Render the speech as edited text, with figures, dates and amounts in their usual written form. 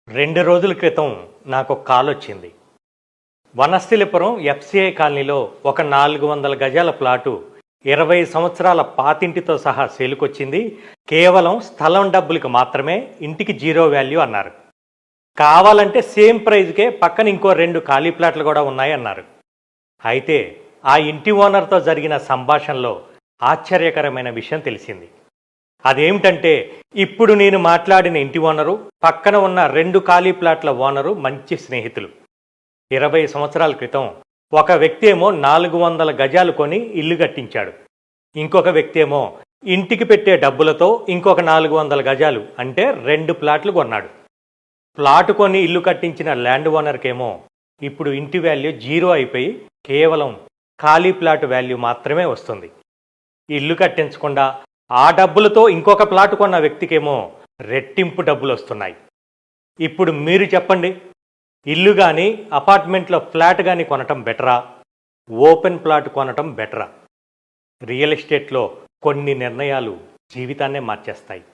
2 రోజుల క్రితం నాకొక కాలొచ్చింది. వనస్థలిపురం ఎఫ్‌సిఐ కాలనీలో ఒక 400 గజాల ప్లాటు 20 సంవత్సరాల పాతింటితో సహా సేలుకొచ్చింది. కేవలం స్థలం డబ్బులకు మాత్రమే, ఇంటికి జీరో వాల్యూ అన్నారు. కావాలంటే సేమ్ ప్రైజ్‌కే పక్కన ఇంకో 2 ఖాళీ ప్లాట్లు కూడా ఉన్నాయన్నారు. అయితే ఆ ఇంటి ఓనర్‌తో జరిగిన సంభాషణలో ఆశ్చర్యకరమైన విషయం తెలిసింది. అదేమిటంటే, ఇప్పుడు నేను మాట్లాడిన ఇంటి ఓనరు, పక్కన ఉన్న 2 ఖాళీ ప్లాట్ల ఓనరు మంచి స్నేహితులు. 20 సంవత్సరాల క్రితం ఒక వ్యక్తి ఏమో 400 గజాలు కొని ఇల్లు కట్టించాడు. ఇంకొక వ్యక్తి ఏమో ఇంటికి పెట్టే డబ్బులతో ఇంకొక 400 గజాలు అంటే 2 ప్లాట్లు కొన్నాడు. ప్లాటు కొని ఇల్లు కట్టించిన ల్యాండ్ ఓనర్కేమో ఇప్పుడు ఇంటి వాల్యూ జీరో అయిపోయి కేవలం ఖాళీ ప్లాట్ వాల్యూ మాత్రమే వస్తుంది. ఇల్లు కట్టించకుండా ఆ డబ్బులతో ఇంకొక ప్లాట్ కొన్న వ్యక్తికేమో రెట్టింపు డబ్బులు వస్తున్నాయి. ఇప్పుడు మీరు చెప్పండి, ఇల్లు కానీ అపార్ట్మెంట్లో ఫ్లాట్ కానీ కొనటం బెటరా, ఓపెన్ ప్లాట్ కొనటం బెటరా? రియల్ ఎస్టేట్లో కొన్ని నిర్ణయాలు జీవితాన్నే మార్చేస్తాయి.